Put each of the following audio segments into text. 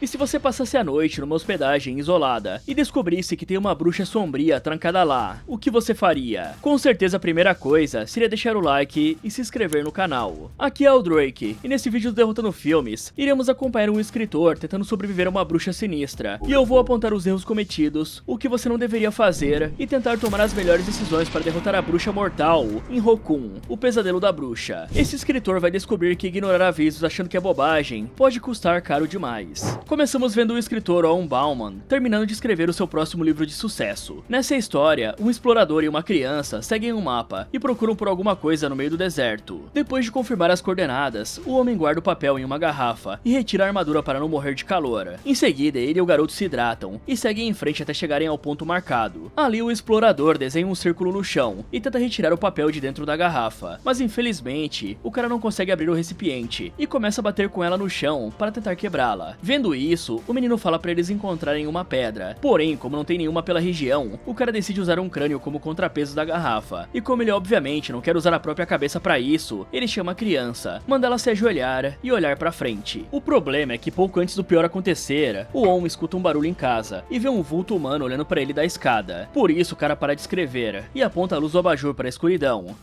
E se você passasse a noite numa hospedagem isolada e descobrisse que tem uma bruxa sombria trancada lá, o que você faria? Com certeza a primeira coisa seria deixar o like e se inscrever no canal. Aqui é o Drake, e nesse vídeo do Derrotando Filmes, iremos acompanhar um escritor tentando sobreviver a uma bruxa sinistra. E eu vou apontar os erros cometidos, o que você não deveria fazer, e tentar tomar as melhores decisões para derrotar a bruxa mortal em Rokun, o pesadelo da bruxa. Esse escritor vai descobrir que ignorar avisos achando que é bobagem pode custar caro demais. Começamos vendo o escritor Owen Bauman terminando de escrever o seu próximo livro de sucesso. Nessa história, um explorador e uma criança seguem um mapa e procuram por alguma coisa no meio do deserto. Depois de confirmar as coordenadas, o homem guarda o papel em uma garrafa e retira a armadura para não morrer de calor. Em seguida, ele e o garoto se hidratam e seguem em frente até chegarem ao ponto marcado. Ali, o explorador desenha um círculo no chão e tenta retirar o papel de dentro da garrafa, mas infelizmente, o cara não consegue abrir o recipiente e começa a bater com ela no chão para tentar quebrá-la. Vendo isso, o menino fala para eles encontrarem uma pedra. Porém, como não tem nenhuma pela região, o cara decide usar um crânio como contrapeso da garrafa. E como ele obviamente não quer usar a própria cabeça para isso, ele chama a criança, manda ela se ajoelhar e olhar para frente. O problema é que pouco antes do pior acontecer, o homem escuta um barulho em casa e vê um vulto humano olhando para ele da escada. Por isso, o cara para de escrever e aponta a luz do abajur para a escuridão.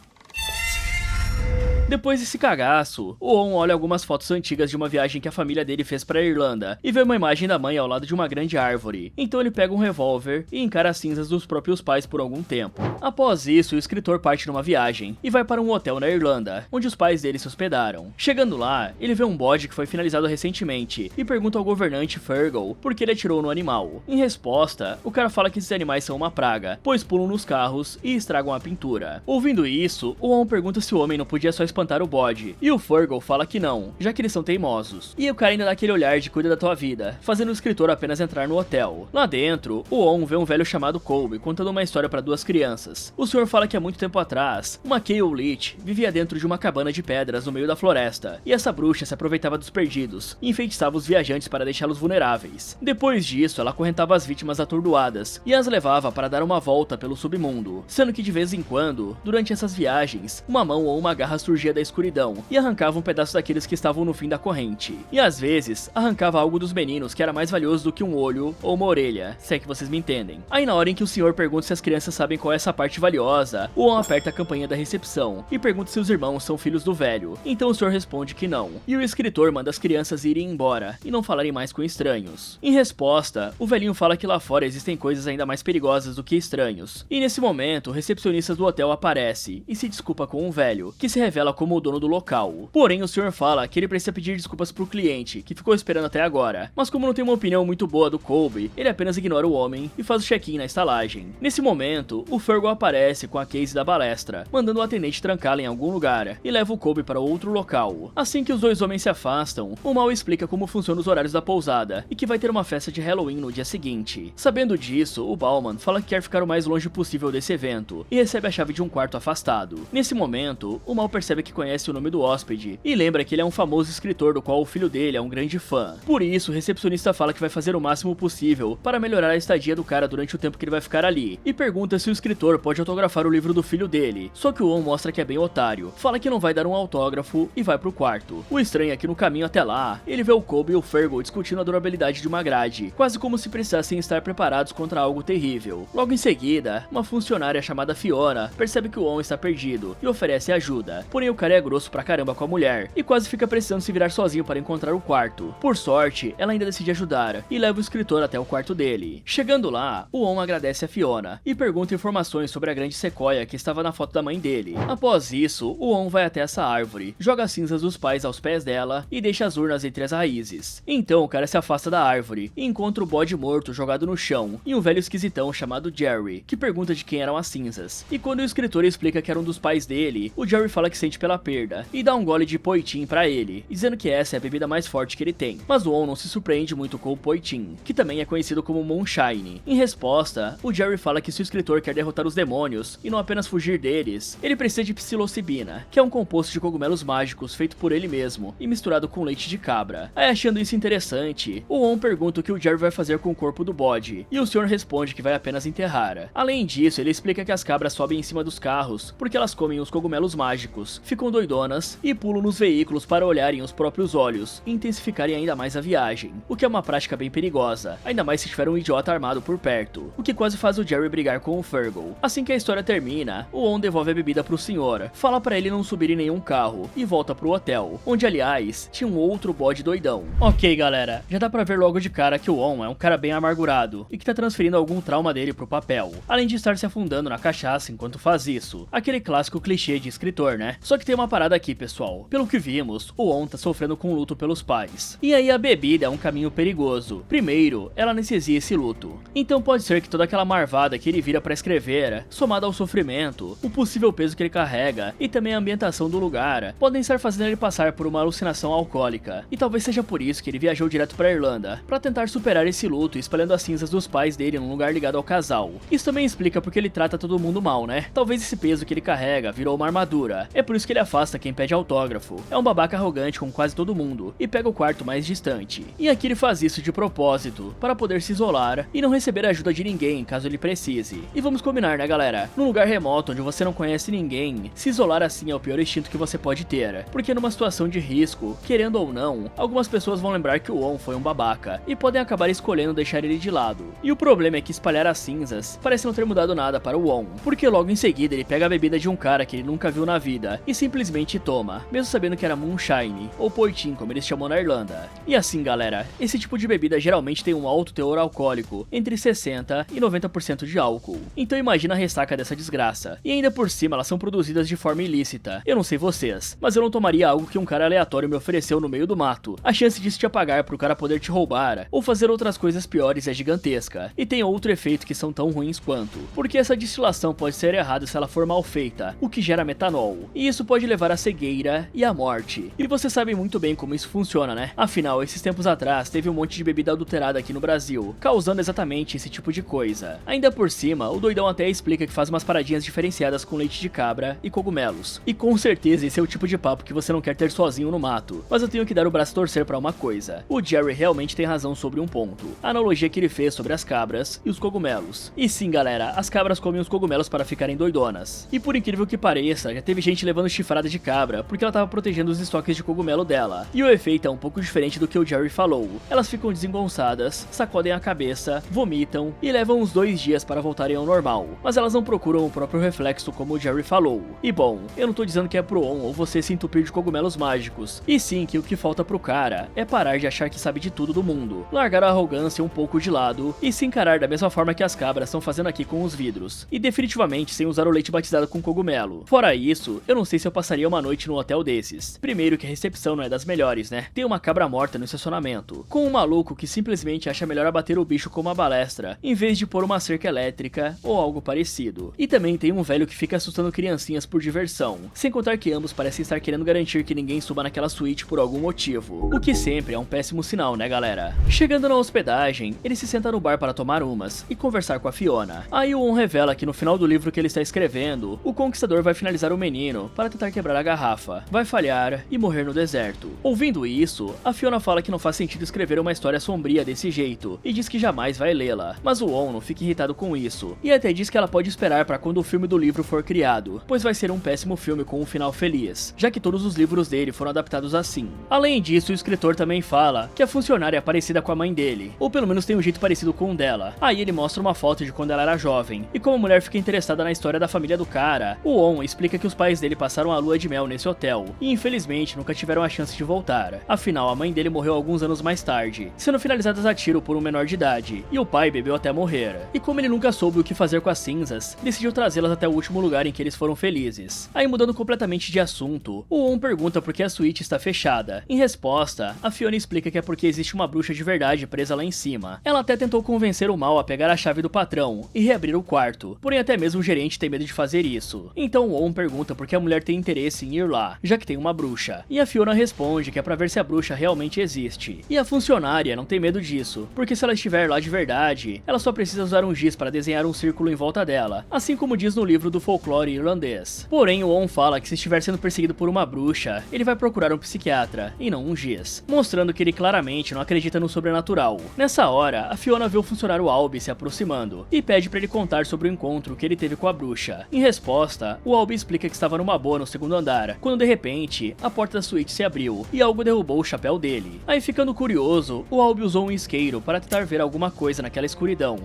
Depois desse cagaço, o On olha algumas fotos antigas de uma viagem que a família dele fez pra Irlanda e vê uma imagem da mãe ao lado de uma grande árvore. Então ele pega um revólver e encara as cinzas dos próprios pais por algum tempo. Após isso, o escritor parte numa viagem e vai para um hotel na Irlanda, onde os pais dele se hospedaram. Chegando lá, ele vê um bode que foi finalizado recentemente e pergunta ao governante Fergal por que ele atirou no animal. Em resposta, o cara fala que esses animais são uma praga, pois pulam nos carros e estragam a pintura. Ouvindo isso, o On pergunta se o homem não podia só espantar o bode, e o Fergal fala que não, já que eles são teimosos. E o cara ainda dá aquele olhar de cuida da tua vida, fazendo o escritor apenas entrar no hotel. Lá dentro, o On vê um velho chamado Colby contando uma história para duas crianças. O senhor fala que há muito tempo atrás, uma Kayle Lich vivia dentro de uma cabana de pedras no meio da floresta, e essa bruxa se aproveitava dos perdidos e enfeitiçava os viajantes para deixá-los vulneráveis. Depois disso, ela acorrentava as vítimas atordoadas e as levava para dar uma volta pelo submundo, sendo que de vez em quando, durante essas viagens, uma mão ou uma garra surgia da escuridão e arrancava um pedaço daqueles que estavam no fim da corrente. E às vezes, arrancava algo dos meninos que era mais valioso do que um olho ou uma orelha, se é que vocês me entendem. Aí na hora em que o senhor pergunta se as crianças sabem qual é essa parte valiosa, o On aperta a campainha da recepção e pergunta se os irmãos são filhos do velho. Então o senhor responde que não. E o escritor manda as crianças irem embora e não falarem mais com estranhos. Em resposta, o velhinho fala que lá fora existem coisas ainda mais perigosas do que estranhos. E nesse momento, o recepcionista do hotel aparece e se desculpa com um velho, que se revela como o dono do local. Porém, o senhor fala que ele precisa pedir desculpas pro cliente, que ficou esperando até agora. Mas como não tem uma opinião muito boa do Colby, ele apenas ignora o homem e faz o check-in na estalagem. Nesse momento, o Fergal aparece com a case da balestra, mandando o atendente trancá-la em algum lugar, e leva o Colby para outro local. Assim que os dois homens se afastam, o Mal explica como funcionam os horários da pousada, e que vai ter uma festa de Halloween no dia seguinte. Sabendo disso, o Bauman fala que quer ficar o mais longe possível desse evento, e recebe a chave de um quarto afastado. Nesse momento, o Mal percebe que conhece o nome do hóspede e lembra que ele é um famoso escritor do qual o filho dele é um grande fã. Por isso, o recepcionista fala que vai fazer o máximo possível para melhorar a estadia do cara durante o tempo que ele vai ficar ali, e pergunta se o escritor pode autografar o livro do filho dele. Só que o On mostra que é bem otário, fala que não vai dar um autógrafo e vai pro quarto. O estranho é que no caminho até lá, ele vê o Colby e o Fergal discutindo a durabilidade de uma grade, quase como se precisassem estar preparados contra algo terrível. Logo em seguida, uma funcionária chamada Fiona percebe que o On está perdido e oferece ajuda, porém o cara é grosso pra caramba com a mulher e quase fica precisando se virar sozinho para encontrar o quarto. Por sorte, ela ainda decide ajudar e leva o escritor até o quarto dele. Chegando lá, o On agradece a Fiona e pergunta informações sobre a grande sequoia que estava na foto da mãe dele. Após isso, o On vai até essa árvore, joga as cinzas dos pais aos pés dela e deixa as urnas entre as raízes. Então o cara se afasta da árvore e encontra o bode morto jogado no chão e um velho esquisitão chamado Jerry, que pergunta de quem eram as cinzas. E quando o escritor explica que eram dos pais dele, o Jerry fala que sente pela perda e dá um gole de poitin pra ele, dizendo que essa é a bebida mais forte que ele tem. Mas o On não se surpreende muito com o poitin, que também é conhecido como moonshine. Em resposta, o Jerry fala que se o escritor quer derrotar os demônios e não apenas fugir deles, ele precisa de psilocibina, que é um composto de cogumelos mágicos feito por ele mesmo e misturado com leite de cabra. Aí, achando isso interessante, o On pergunta o que o Jerry vai fazer com o corpo do bode, e o senhor responde que vai apenas enterrar. Além disso, ele explica que as cabras sobem em cima dos carros porque elas comem os cogumelos mágicos, ficam doidonas e pulam nos veículos para olharem os próprios olhos e intensificarem ainda mais a viagem, o que é uma prática bem perigosa, ainda mais se tiver um idiota armado por perto, o que quase faz o Jerry brigar com o Fergal. Assim que a história termina, o On devolve a bebida pro senhor, fala pra ele não subir em nenhum carro e volta pro hotel, onde aliás tinha um outro bode doidão. Ok galera, já dá pra ver logo de cara que o On é um cara bem amargurado e que tá transferindo algum trauma dele pro papel, além de estar se afundando na cachaça enquanto faz isso, aquele clássico clichê de escritor, né? Só que tem uma parada aqui pessoal, pelo que vimos, o On tá sofrendo com luto pelos pais, e aí a bebida é um caminho perigoso. Primeiro, ela anestesia esse luto, então pode ser que toda aquela marvada que ele vira pra escrever, somada ao sofrimento, o possível peso que ele carrega e também a ambientação do lugar, podem estar fazendo ele passar por uma alucinação alcoólica, e talvez seja por isso que ele viajou direto pra Irlanda, pra tentar superar esse luto espalhando as cinzas dos pais dele num lugar ligado ao casal. Isso também explica porque ele trata todo mundo mal, né? Talvez esse peso que ele carrega virou uma armadura, é por isso que ele afasta quem pede autógrafo, é um babaca arrogante com quase todo mundo, e pega o quarto mais distante. E aqui ele faz isso de propósito, para poder se isolar e não receber ajuda de ninguém caso ele precise. E vamos combinar, né galera? Num lugar remoto onde você não conhece ninguém, se isolar assim é o pior instinto que você pode ter, porque numa situação de risco, querendo ou não, algumas pessoas vão lembrar que o On foi um babaca, e podem acabar escolhendo deixar ele de lado. E o problema é que espalhar as cinzas parece não ter mudado nada para o On, porque logo em seguida ele pega a bebida de um cara que ele nunca viu na vida, e simplesmente toma, mesmo sabendo que era moonshine, ou poitin como eles chamam na Irlanda. E assim galera, esse tipo de bebida geralmente tem um alto teor alcoólico, entre 60% e 90% de álcool, então imagina a ressaca dessa desgraça, e ainda por cima elas são produzidas de forma ilícita. Eu não sei vocês, mas eu não tomaria algo que um cara aleatório me ofereceu no meio do mato. A chance disso te apagar pro cara poder te roubar, ou fazer outras coisas piores é gigantesca, e tem outro efeito que são tão ruins quanto, porque essa destilação pode ser errada se ela for mal feita, o que gera metanol, e isso pode levar à cegueira e à morte, e você sabe muito bem como isso funciona, né? Afinal, esses tempos atrás teve um monte de bebida adulterada aqui no Brasil, causando exatamente esse tipo de coisa. Ainda por cima, o doidão até explica que faz umas paradinhas diferenciadas com leite de cabra e cogumelos, e com certeza esse é o tipo de papo que você não quer ter sozinho no mato, mas eu tenho que dar o braço a torcer pra uma coisa, o Jerry realmente tem razão sobre um ponto, a analogia que ele fez sobre as cabras e os cogumelos. E sim galera, as cabras comem os cogumelos para ficarem doidonas, e por incrível que pareça, já teve gente levando chifrada de cabra porque ela tava protegendo os estoques de cogumelo dela, e o efeito é um pouco diferente do que o Jerry falou, elas ficam desengonçadas, sacodem a cabeça, vomitam e levam uns 2 dias para voltarem ao normal, mas elas não procuram o próprio reflexo como o Jerry falou. E bom, eu não tô dizendo que é pro On ou você se entupir de cogumelos mágicos, e sim que o que falta pro cara é parar de achar que sabe de tudo do mundo, largar a arrogância um pouco de lado e se encarar da mesma forma que as cabras estão fazendo aqui com os vidros, e definitivamente sem usar o leite batizado com cogumelo. Fora isso, eu não sei se eu passaria uma noite num hotel desses. Primeiro que a recepção não é das melhores, né? Tem uma cabra morta no estacionamento, com um maluco que simplesmente acha melhor abater o bicho com uma balestra, em vez de pôr uma cerca elétrica ou algo parecido. E também tem um velho que fica assustando criancinhas por diversão, sem contar que ambos parecem estar querendo garantir que ninguém suba naquela suíte por algum motivo, o que sempre é um péssimo sinal, né galera? Chegando na hospedagem, ele se senta no bar para tomar umas e conversar com a Fiona. Aí o On revela que no final do livro que ele está escrevendo, o conquistador vai finalizar o menino para tentar quebrar a garrafa, vai falhar e morrer no deserto. Ouvindo isso, a Fiona fala que não faz sentido escrever uma história sombria desse jeito, e diz que jamais vai lê-la, mas o On não fica irritado com isso, e até diz que ela pode esperar para quando o filme do livro for criado, pois vai ser um péssimo filme com um final feliz, já que todos os livros dele foram adaptados assim. Além disso, o escritor também fala que a funcionária é parecida com a mãe dele, ou pelo menos tem um jeito parecido com o dela. Aí ele mostra uma foto de quando ela era jovem, e como a mulher fica interessada na história da família do cara, o On explica que os pais dele passaram a lua de mel nesse hotel, e infelizmente nunca tiveram a chance de voltar. Afinal, a mãe dele morreu alguns anos mais tarde, sendo finalizadas a tiro por um menor de idade, e o pai bebeu até morrer. E como ele nunca soube o que fazer com as cinzas, decidiu trazê-las até o último lugar em que eles foram felizes. Aí mudando completamente de assunto, o On pergunta por que a suíte está fechada. Em resposta, a Fiona explica que é porque existe uma bruxa de verdade presa lá em cima. Ela até tentou convencer o mal a pegar a chave do patrão e reabrir o quarto, porém até mesmo o gerente tem medo de fazer isso. Então o On pergunta por que a mulher tem interesse em ir lá, já que tem uma bruxa. E a Fiona responde que é pra ver se a bruxa realmente existe. E a funcionária não tem medo disso, porque se ela estiver lá de verdade, ela só precisa usar um giz para desenhar um círculo em volta dela, assim como diz no livro do folclore irlandês. Porém, o On fala que se estiver sendo perseguido por uma bruxa, ele vai procurar um psiquiatra, e não um giz, mostrando que ele claramente não acredita no sobrenatural. Nessa hora, a Fiona vê o funcionário Albie se aproximando, e pede para ele contar sobre o encontro que ele teve com a bruxa. Em resposta, o Albie explica que estava numa boa boa no segundo andar, quando de repente, a porta da suíte se abriu e algo derrubou o chapéu dele. Aí, ficando curioso, o Albie usou um isqueiro para tentar ver alguma coisa naquela escuridão.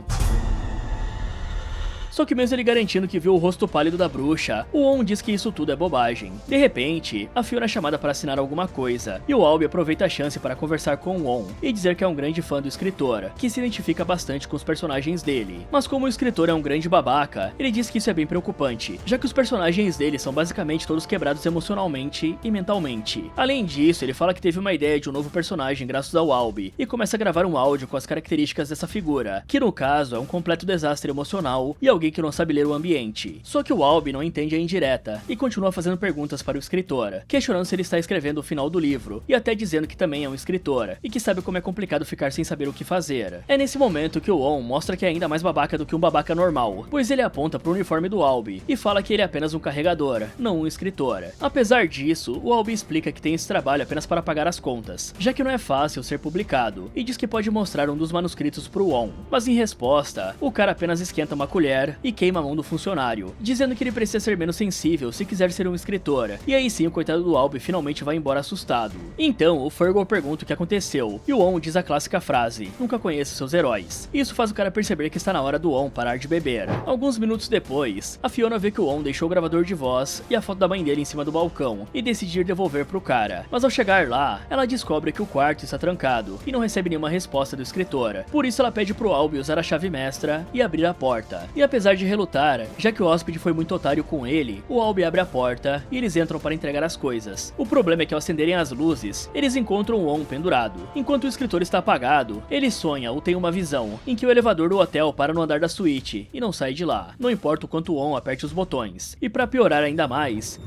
Só que mesmo ele garantindo que viu o rosto pálido da bruxa, o On diz que isso tudo é bobagem. De repente, a Fiona é chamada para assinar alguma coisa, e o Albie aproveita a chance para conversar com o On e dizer que é um grande fã do escritor, que se identifica bastante com os personagens dele. Mas como o escritor é um grande babaca, ele diz que isso é bem preocupante, já que os personagens dele são basicamente todos quebrados emocionalmente e mentalmente. Além disso, ele fala que teve uma ideia de um novo personagem graças ao Albie, e começa a gravar um áudio com as características dessa figura, que no caso é um completo desastre emocional e alguém que não sabe ler o ambiente. Só que o Albie não entende a indireta e continua fazendo perguntas para o escritor, questionando se ele está escrevendo o final do livro e até dizendo que também é um escritor e que sabe como é complicado ficar sem saber o que fazer. É nesse momento que o On mostra que é ainda mais babaca do que um babaca normal, pois ele aponta para o uniforme do Albie e fala que ele é apenas um carregador, não um escritor. Apesar disso, o Albie explica que tem esse trabalho apenas para pagar as contas, já que não é fácil ser publicado, e diz que pode mostrar um dos manuscritos pro On. Mas em resposta, o cara apenas esquenta uma colher e queima a mão do funcionário, dizendo que ele precisa ser menos sensível se quiser ser um escritor. E aí sim o coitado do Albie finalmente vai embora assustado. Então o Fergal pergunta o que aconteceu, e o On diz a clássica frase: nunca conheço seus heróis. Isso faz o cara perceber que está na hora do On parar de beber. Alguns minutos depois, a Fiona vê que o On deixou o gravador de voz e a foto da mãe dele em cima do balcão, e decide devolver pro cara. Mas ao chegar lá, ela descobre que o quarto está trancado e não recebe nenhuma resposta do escritor. Por isso ela pede pro Albie usar a chave mestra e abrir a porta. E apesar de relutar, já que o hóspede foi muito otário com ele, o Albie abre a porta e eles entram para entregar as coisas. O problema é que ao acenderem as luzes, eles encontram o On pendurado. Enquanto o escritor está apagado, ele sonha ou tem uma visão em que o elevador do hotel para no andar da suíte e não sai de lá, não importa o quanto o On aperte os botões. E para piorar ainda mais,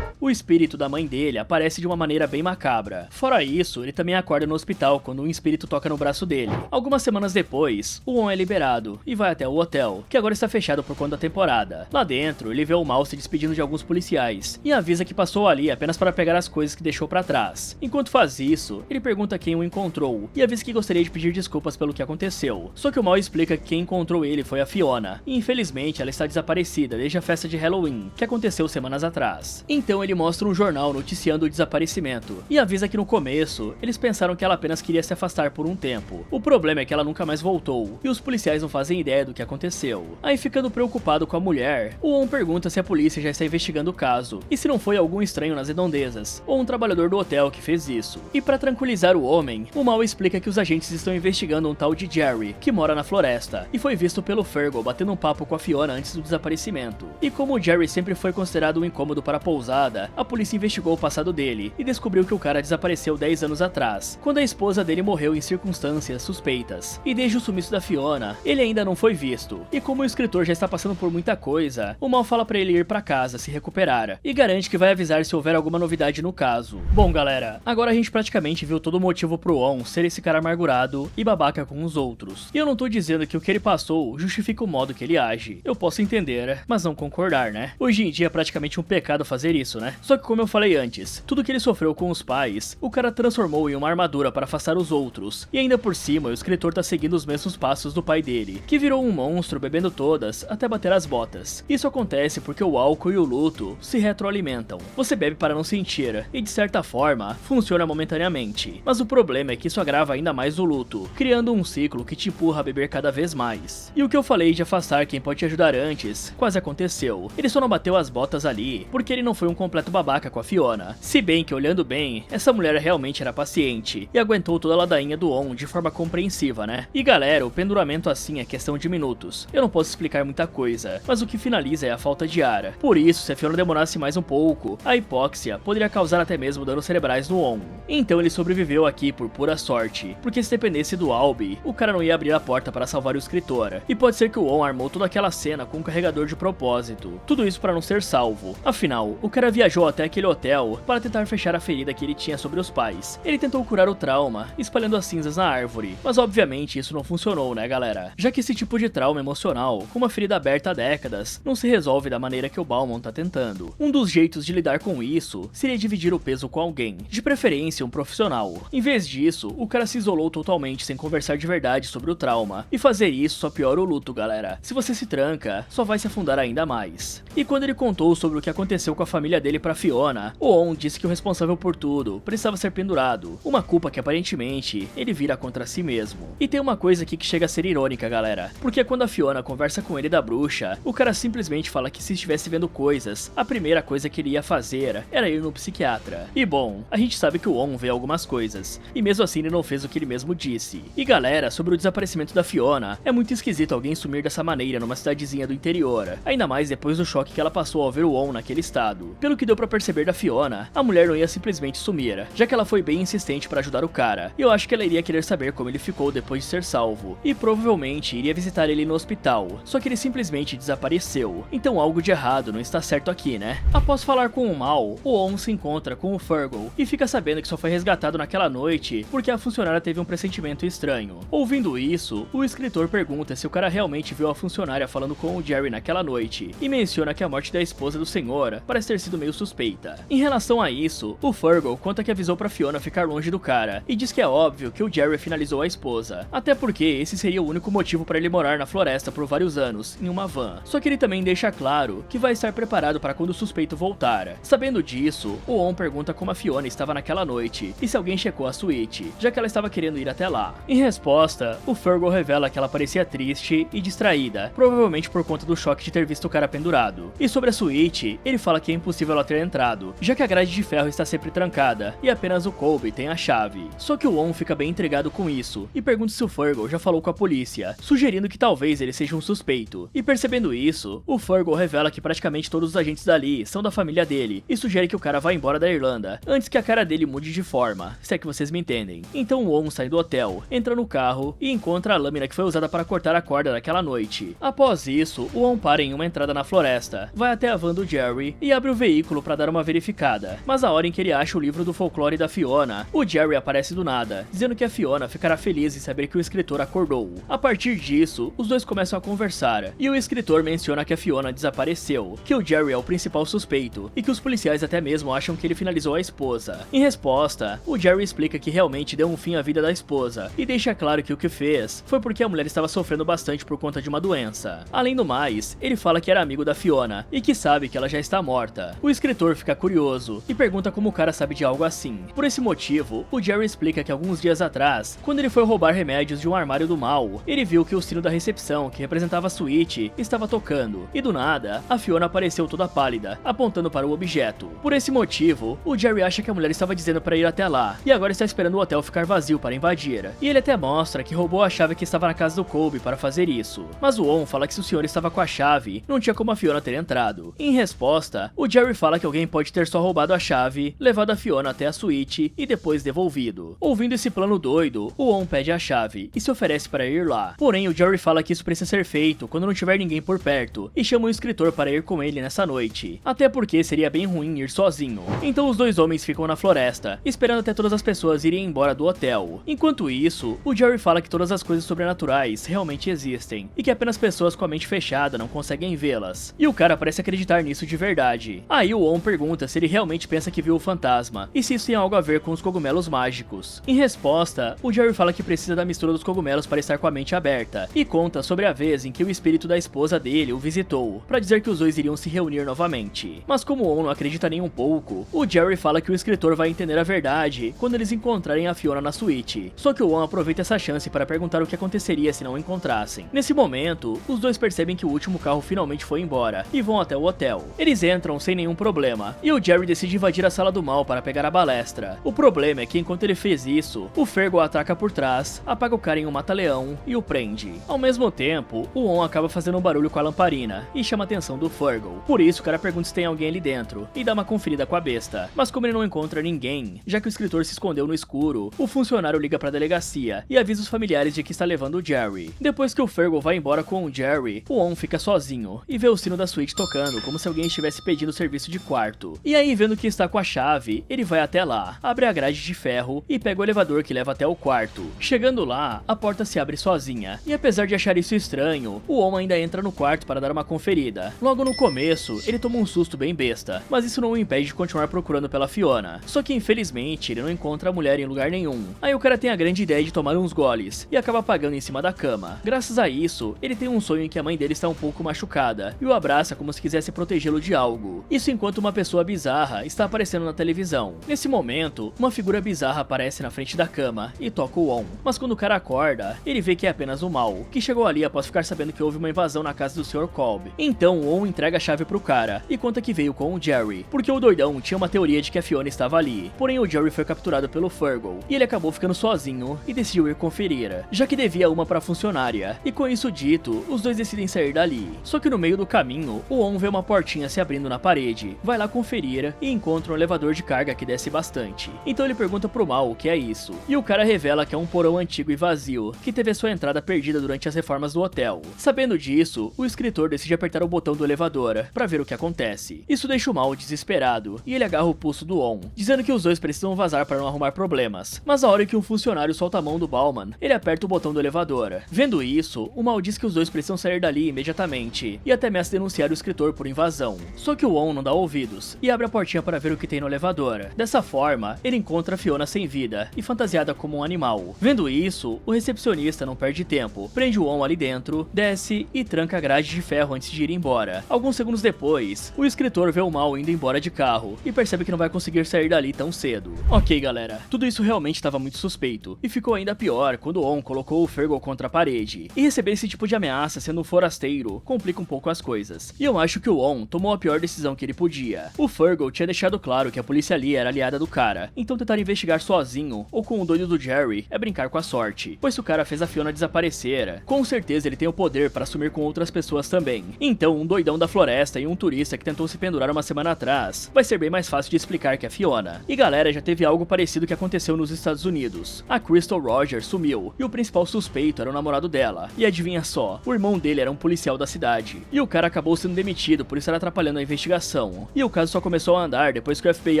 o espírito da mãe dele aparece de uma maneira bem macabra. Fora isso, ele também acorda no hospital quando um espírito toca no braço dele. Algumas semanas depois, o On é liberado e vai até o hotel, que agora está fechado por conta da temporada. Lá dentro, ele vê o Mal se despedindo de alguns policiais e avisa que passou ali apenas para pegar as coisas que deixou para trás. Enquanto faz isso, ele pergunta quem o encontrou e avisa que gostaria de pedir desculpas pelo que aconteceu. Só que o Mal explica que quem encontrou ele foi a Fiona, e infelizmente ela está desaparecida desde a festa de Halloween, que aconteceu semanas atrás. Então ele mostra um jornal noticiando o desaparecimento e avisa que no começo eles pensaram que ela apenas queria se afastar por um tempo. O problema é que ela nunca mais voltou e os policiais não fazem ideia do que aconteceu. Aí, ficando preocupado com a mulher, o On pergunta se a polícia já está investigando o caso e se não foi algum estranho nas redondezas ou um trabalhador do hotel que fez isso. E para tranquilizar o homem, o Mal explica que os agentes estão investigando um tal de Jerry que mora na floresta e foi visto pelo Fergal batendo um papo com a Fiona antes do desaparecimento. E como o Jerry sempre foi considerado um incômodo para a pousada, a polícia investigou o passado dele e descobriu que o cara desapareceu 10 anos atrás, quando a esposa dele morreu em circunstâncias suspeitas. E desde o sumiço da Fiona, ele ainda não foi visto. E como o escritor já está passando por muita coisa, o Mal fala pra ele ir pra casa, se recuperar, e garante que vai avisar se houver alguma novidade no caso. Bom galera, agora a gente praticamente viu todo o motivo pro On ser esse cara amargurado e babaca com os outros. E eu não tô dizendo que o que ele passou justifica o modo que ele age. Eu posso entender, mas não concordar, né? Hoje em dia é praticamente um pecado fazer isso, né? Só que como eu falei antes, tudo que ele sofreu com os pais, o cara transformou em uma armadura para afastar os outros. E ainda por cima, o escritor tá seguindo os mesmos passos do pai dele, que virou um monstro bebendo todas até bater as botas. Isso acontece porque o álcool e o luto se retroalimentam. Você bebe para não sentir, e de certa forma, funciona momentaneamente. Mas o problema é que isso agrava ainda mais o luto, criando um ciclo que te empurra a beber cada vez mais. E o que eu falei de afastar quem pode te ajudar antes, quase aconteceu. Ele só não bateu as botas ali, porque ele não foi um completo babaca com a Fiona. Se bem que, olhando bem, essa mulher realmente era paciente e aguentou toda a ladainha do On de forma compreensiva, né? E galera, o penduramento assim é questão de minutos. Eu não posso explicar muita coisa, mas o que finaliza é a falta de ar. Por isso, se a Fiona demorasse mais um pouco, a hipóxia poderia causar até mesmo danos cerebrais no On. Então ele sobreviveu aqui por pura sorte, porque se dependesse do Albie, o cara não ia abrir a porta para salvar o escritor. E pode ser que o On armou toda aquela cena com um carregador de propósito. Tudo isso para não ser salvo. Afinal, o cara havia viajou até aquele hotel para tentar fechar a ferida que ele tinha sobre os pais. Ele tentou curar o trauma, espalhando as cinzas na árvore, mas obviamente isso não funcionou, né galera? Já que esse tipo de trauma emocional, com uma ferida aberta há décadas, não se resolve da maneira que o Beaumont tá tentando. Um dos jeitos de lidar com isso seria dividir o peso com alguém, de preferência um profissional. Em vez disso, o cara se isolou totalmente sem conversar de verdade sobre o trauma, e fazer isso só piora o luto, galera. Se você se tranca, só vai se afundar ainda mais. E quando ele contou sobre o que aconteceu com a família dele pra Fiona, o On disse que o responsável por tudo precisava ser pendurado, uma culpa que aparentemente ele vira contra si mesmo. E tem uma coisa aqui que chega a ser irônica, galera, porque quando a Fiona conversa com ele da bruxa, o cara simplesmente fala que se estivesse vendo coisas, a primeira coisa que ele ia fazer era ir no psiquiatra. E bom, a gente sabe que o On vê algumas coisas, e mesmo assim ele não fez o que ele mesmo disse. E galera, sobre o desaparecimento da Fiona, é muito esquisito alguém sumir dessa maneira numa cidadezinha do interior, ainda mais depois do choque que ela passou ao ver o On naquele estado. Pelo que deu pra perceber da Fiona, a mulher não ia simplesmente sumir, já que ela foi bem insistente pra ajudar o cara, e eu acho que ela iria querer saber como ele ficou depois de ser salvo, e provavelmente iria visitar ele no hospital, só que ele simplesmente desapareceu, então algo de errado não está certo aqui, né? Após falar com o Mal, o On se encontra com o Fergal, e fica sabendo que só foi resgatado naquela noite porque a funcionária teve um pressentimento estranho. Ouvindo isso, o escritor pergunta se o cara realmente viu a funcionária falando com o Jerry naquela noite, e menciona que a morte da esposa do senhor parece ter sido meio suspeita. Em relação a isso, o Fergal conta que avisou pra Fiona ficar longe do cara, e diz que é óbvio que o Jerry finalizou a esposa, até porque esse seria o único motivo para ele morar na floresta por vários anos, em uma van. Só que ele também deixa claro que vai estar preparado para quando o suspeito voltar. Sabendo disso, o On pergunta como a Fiona estava naquela noite, e se alguém checou a suíte, já que ela estava querendo ir até lá. Em resposta, o Fergal revela que ela parecia triste e distraída, provavelmente por conta do choque de ter visto o cara pendurado. E sobre a suíte, ele fala que é impossível ela ter entrado, já que a grade de ferro está sempre trancada, e apenas o Colby tem a chave. Só que o On fica bem intrigado com isso, e pergunta se o Fergal já falou com a polícia, sugerindo que talvez ele seja um suspeito. E percebendo isso, o Fergal revela que praticamente todos os agentes dali são da família dele, e sugere que o cara vá embora da Irlanda, antes que a cara dele mude de forma, se é que vocês me entendem. Então o On sai do hotel, entra no carro e encontra a lâmina que foi usada para cortar a corda daquela noite. Após isso, o On para em uma entrada na floresta, vai até a van do Jerry e abre o veículo para dar uma verificada. Mas a hora em que ele acha o livro do folclore da Fiona, o Jerry aparece do nada, dizendo que a Fiona ficará feliz em saber que o escritor acordou. A partir disso, os dois começam a conversar, e o escritor menciona que a Fiona desapareceu, que o Jerry é o principal suspeito, e que os policiais até mesmo acham que ele finalizou a esposa. Em resposta, o Jerry explica que realmente deu um fim à vida da esposa, e deixa claro que o que fez foi porque a mulher estava sofrendo bastante por conta de uma doença. Além do mais, ele fala que era amigo da Fiona, e que sabe que ela já está morta. O escritor fica curioso, e pergunta como o cara sabe de algo assim. Por esse motivo, o Jerry explica que alguns dias atrás, quando ele foi roubar remédios de um armário do mal, ele viu que o sino da recepção, que representava a suíte, estava tocando, e do nada, a Fiona apareceu toda pálida, apontando para o objeto. Por esse motivo, o Jerry acha que a mulher estava dizendo para ir até lá, e agora está esperando o hotel ficar vazio para invadir. E ele até mostra que roubou a chave que estava na casa do Colby para fazer isso. Mas o On fala que se o senhor estava com a chave, não tinha como a Fiona ter entrado. Em resposta, o Jerry fala que alguém pode ter só roubado a chave, levado a Fiona até a suíte e depois devolvido. Ouvindo esse plano doido, o On pede a chave e se oferece para ir lá. Porém, o Jerry fala que isso precisa ser feito quando não tiver ninguém por perto e chama o escritor para ir com ele nessa noite. Até porque seria bem ruim ir sozinho. Então os dois homens ficam na floresta, esperando até todas as pessoas irem embora do hotel. Enquanto isso, o Jerry fala que todas as coisas sobrenaturais realmente existem e que apenas pessoas com a mente fechada não conseguem vê-las. E o cara parece acreditar nisso de verdade. Aí o On pergunta se ele realmente pensa que viu o fantasma e se isso tem algo a ver com os cogumelos mágicos. Em resposta, o Jerry fala que precisa da mistura dos cogumelos para estar com a mente aberta e conta sobre a vez em que o espírito da esposa dele o visitou, para dizer que os dois iriam se reunir novamente. Mas como o On não acredita nem um pouco, o Jerry fala que o escritor vai entender a verdade quando eles encontrarem a Fiona na suíte. Só que o On aproveita essa chance para perguntar o que aconteceria se não encontrassem. Nesse momento, os dois percebem que o último carro finalmente foi embora e vão até o hotel. Eles entram sem nenhum problema e o Jerry decide invadir a sala do mal para pegar a balestra. O problema é que enquanto ele fez isso, o Fergal ataca por trás, apaga o cara em um mata-leão e o prende. Ao mesmo tempo, o On acaba fazendo um barulho com a lamparina e chama a atenção do Fergal. Por isso, o cara pergunta se tem alguém ali dentro e dá uma conferida com a besta. Mas como ele não encontra ninguém, já que o escritor se escondeu no escuro, o funcionário liga pra delegacia e avisa os familiares de que está levando o Jerry. Depois que o Fergal vai embora com o Jerry, o On fica sozinho e vê o sino da suíte tocando como se alguém estivesse pedindo serviço serviço de quarto. E aí, vendo que está com a chave, ele vai até lá, abre a grade de ferro e pega o elevador que leva até o quarto. Chegando lá, a porta se abre sozinha. E apesar de achar isso estranho, o homem ainda entra no quarto para dar uma conferida. Logo no começo, ele toma um susto bem besta, mas isso não o impede de continuar procurando pela Fiona. Só que infelizmente, ele não encontra a mulher em lugar nenhum. Aí o cara tem a grande ideia de tomar uns goles e acaba apagando em cima da cama. Graças a isso, ele tem um sonho em que a mãe dele está um pouco machucada e o abraça como se quisesse protegê-lo de algo. Isso enquanto uma pessoa bizarra está aparecendo na televisão. Nesse momento, uma figura bizarra aparece na frente da cama e toca o On. Mas quando o cara acorda, ele vê que é apenas o mal, que chegou ali após ficar sabendo que houve uma invasão na casa do Sr. Kolb. Então o On entrega a chave pro cara e conta que veio com o Jerry, porque o doidão tinha uma teoria de que a Fiona estava ali. Porém o Jerry foi capturado pelo Fergal e ele acabou ficando sozinho e decidiu ir conferir, já que devia uma para a funcionária. E com isso dito, os dois decidem sair dali. Só que no meio do caminho, o On vê uma portinha se abrindo na parede, vai lá conferir e encontra um elevador de carga que desce bastante. Então ele pergunta pro Mal o que é isso, e o cara revela que é um porão antigo e vazio, que teve a sua entrada perdida durante as reformas do hotel. Sabendo disso, o escritor decide apertar o botão do elevador para ver o que acontece. Isso deixa o Mal desesperado, e ele agarra o pulso do On, dizendo que os dois precisam vazar para não arrumar problemas. Mas a hora que um funcionário solta a mão do Bauman, ele aperta o botão do elevador. Vendo isso, o Mal diz que os dois precisam sair dali imediatamente, e até ameaça denunciar o escritor por invasão. Só que o On não dá ouvidos, e abre a portinha para ver o que tem no elevador. Dessa forma, ele encontra a Fiona sem vida, e fantasiada como um animal. Vendo isso, o recepcionista não perde tempo, prende o On ali dentro, desce e tranca a grade de ferro antes de ir embora. Alguns segundos depois, o escritor vê o Mal indo embora de carro, e percebe que não vai conseguir sair dali tão cedo. Ok galera, tudo isso realmente estava muito suspeito, e ficou ainda pior quando o On colocou o Fergal contra a parede. E receber esse tipo de ameaça sendo um forasteiro complica um pouco as coisas. E eu acho que o On tomou a pior decisão que ele podia. O Fergal tinha deixado claro que a polícia ali era aliada do cara, então tentar investigar sozinho ou com o doido do Jerry é brincar com a sorte, pois se o cara fez a Fiona desaparecer, com certeza ele tem o poder para assumir com outras pessoas também. Então um doidão da floresta e um turista que tentou se pendurar uma semana atrás vai ser bem mais fácil de explicar que é Fiona. E galera, já teve algo parecido que aconteceu nos Estados Unidos. A Crystal Rogers sumiu e o principal suspeito era o namorado dela. E adivinha só, o irmão dele era um policial da cidade. E o cara acabou sendo demitido por estar atrapalhando a investigação. E o caso só começou a andar depois que o FBI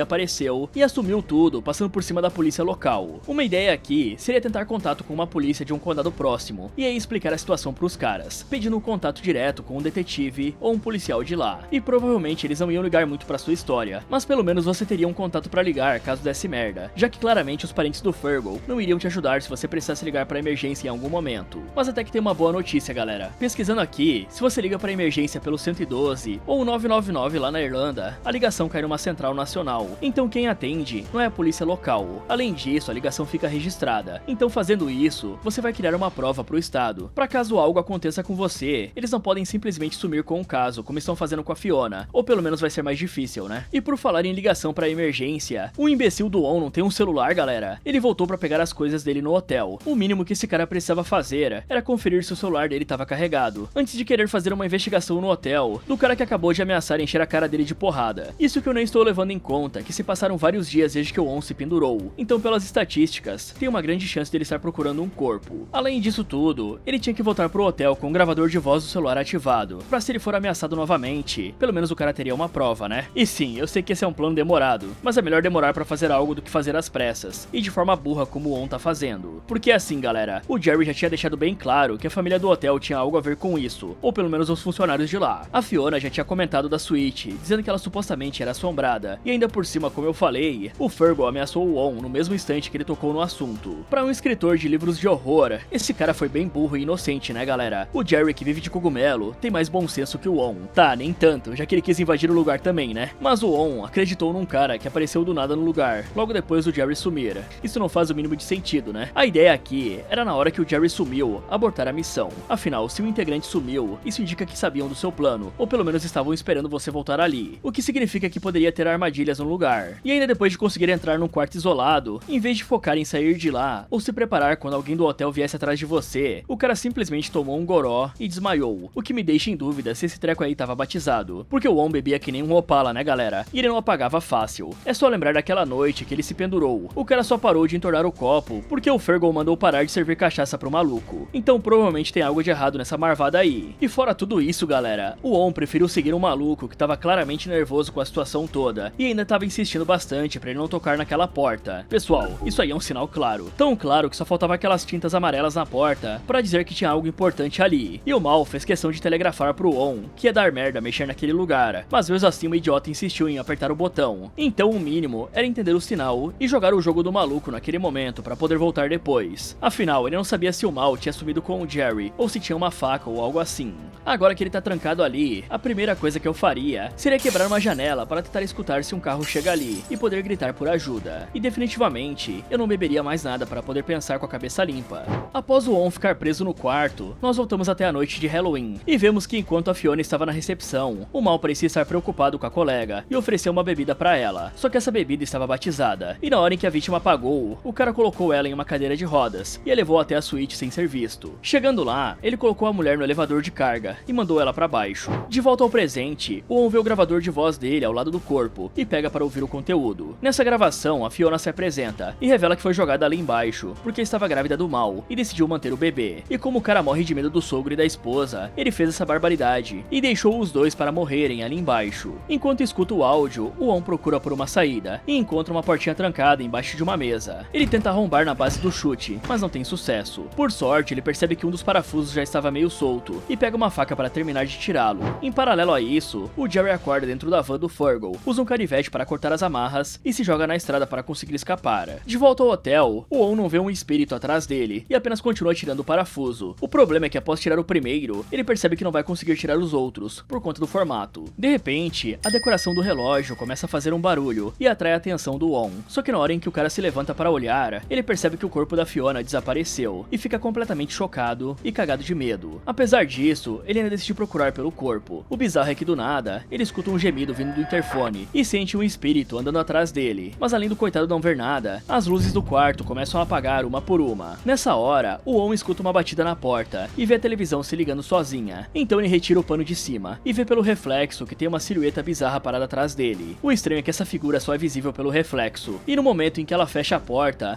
apareceu e assumiu tudo, passando por cima da polícia local. Uma ideia aqui seria tentar contato com uma polícia de um condado próximo e aí explicar a situação pros caras, pedindo um contato direto com um detetive ou um policial de lá. E provavelmente eles não iam ligar muito pra sua história, mas pelo menos você teria um contato pra ligar caso desse merda, já que claramente os parentes do Fergal não iriam te ajudar se você precisasse ligar pra emergência em algum momento. Mas até que tem uma boa notícia galera, pesquisando aqui, se você liga pra emergência pelo 112 ou 999 lá na Irlanda, a ligação cai numa central nacional, então quem atende não é a polícia local. Além disso, a ligação fica registrada, então fazendo isso, você vai criar uma prova pro estado, pra caso algo aconteça com você, eles não podem simplesmente sumir com o caso, como estão fazendo com a Fiona, ou pelo menos vai ser mais difícil, né? E por falar em ligação pra emergência, o imbecil do On não tem um celular, galera. Ele voltou pra pegar as coisas dele no hotel. O mínimo que esse cara precisava fazer era conferir se o celular dele estava carregado, antes de querer fazer uma investigação no hotel do cara que acabou de ameaçar encher a cara dele de porrada. Isso que eu nem estou levando em conta, que se passaram vários dias desde que o On se pendurou, então pelas estatísticas, tem uma grande chance dele estar procurando um corpo. Além disso tudo, ele tinha que voltar pro hotel com o gravador de voz do celular ativado, pra se ele for ameaçado novamente, pelo menos o cara teria uma prova, né? E sim, eu sei que esse é um plano demorado, mas é melhor demorar pra fazer algo do que fazer às pressas, e de forma burra como o On tá fazendo. Porque assim, galera, o Jerry já tinha deixado bem claro que a família do hotel tinha algo a ver com isso, ou pelo menos os funcionários de lá. A Fiona já tinha comentado da suíte, dizendo que ela supostamente era assombrada, e ainda por cima, como eu falei, o Fergal ameaçou o On no mesmo instante que ele tocou no assunto. Pra um escritor de livros de horror, esse cara foi bem burro e inocente, né galera? O Jerry, que vive de cogumelo, tem mais bom senso que o On. Tá, nem tanto, já que ele quis invadir o lugar também, né? Mas o On acreditou num cara que apareceu do nada no lugar, logo depois do Jerry sumir. Isso não faz o mínimo de sentido, né? A ideia aqui era na hora que o Jerry sumiu, abortar a missão. Afinal, se o integrante sumiu, isso indica que sabiam do seu plano, ou pelo menos estavam esperando você voltar ali, o que significa que poderia ter armadilhas no lugar. E ainda depois de conseguir entrar num quarto isolado, em vez de focar em sair de lá, ou se preparar quando alguém do hotel viesse atrás de você, o cara simplesmente tomou um goró e desmaiou, o que me deixa em dúvida se esse treco aí tava batizado, porque o On bebia que nem um opala, né galera? E ele não apagava fácil. É só lembrar daquela noite que ele se pendurou, o cara só parou de entornar o copo, porque o Fergal mandou parar de servir cachaça pro maluco. Então provavelmente tem algo de errado nessa marvada aí. E fora tudo isso galera, o On preferiu seguir um maluco que tava claramente extremamente nervoso com a situação toda e ainda tava insistindo bastante pra ele não tocar naquela porta. Pessoal, isso aí é um sinal claro. Tão claro que só faltava aquelas tintas amarelas na porta pra dizer que tinha algo importante ali. E o Mal fez questão de telegrafar pro On que ia dar merda mexer naquele lugar, mas mesmo assim o idiota insistiu em apertar o botão. Então o mínimo era entender o sinal e jogar o jogo do maluco naquele momento pra poder voltar depois. Afinal, ele não sabia se o Mal tinha sumido com o Jerry ou se tinha uma faca ou algo assim. Agora que ele tá trancado ali, a primeira coisa que eu faria seria quebrar uma janela para tentar escutar se um carro chega ali e poder gritar por ajuda. E definitivamente, eu não beberia mais nada para poder pensar com a cabeça limpa. Após o On ficar preso no quarto, nós voltamos até a noite de Halloween e vemos que enquanto a Fiona estava na recepção, o Mal parecia estar preocupado com a colega e ofereceu uma bebida para ela. Só que essa bebida estava batizada e na hora em que a vítima apagou, o cara colocou ela em uma cadeira de rodas e a levou até a suíte sem ser visto. Chegando lá, ele colocou a mulher no elevador de carga e mandou ela para baixo. De volta ao presente, o On vê o gravador de voz dele ao lado do corpo e pega para ouvir o conteúdo. Nessa gravação, a Fiona se apresenta e revela que foi jogada ali embaixo porque estava grávida do Mal e decidiu manter o bebê. E como o cara morre de medo do sogro e da esposa, ele fez essa barbaridade e deixou os dois para morrerem ali embaixo. Enquanto escuta o áudio, o On procura por uma saída e encontra uma portinha trancada embaixo de uma mesa. Ele tenta arrombar na base do chute, mas não tem sucesso. Por sorte, ele percebe que um dos parafusos já estava meio solto e pega uma faca para terminar de tirá-lo. Em paralelo a isso, o Jerry acorda dentro da van do Fergal, usa um canivete para cortar as amarras e se joga na estrada para conseguir escapar. De volta ao hotel, o On não vê um espírito atrás dele e apenas continua tirando o parafuso. O problema é que após tirar o primeiro, ele percebe que não vai conseguir tirar os outros, por conta do formato. De repente, a decoração do relógio começa a fazer um barulho e atrai a atenção do On. Só que na hora em que o cara se levanta para olhar, ele percebe que o corpo da Fiona desapareceu e fica completamente chocado e cagado de medo. Apesar disso, ele ainda decide procurar pelo corpo. O bizarro é que do nada, ele escuta um gemido vindo do interfone e sente um espírito andando atrás dele. Mas além do coitado não ver nada, as luzes do quarto começam a apagar uma por uma. Nessa hora, o On escuta uma batida na porta e vê a televisão se ligando sozinha. Então ele retira o pano de cima e vê pelo reflexo que tem uma silhueta bizarra parada atrás dele. O estranho é que essa figura só é visível pelo reflexo. E no momento em que ela fecha a porta,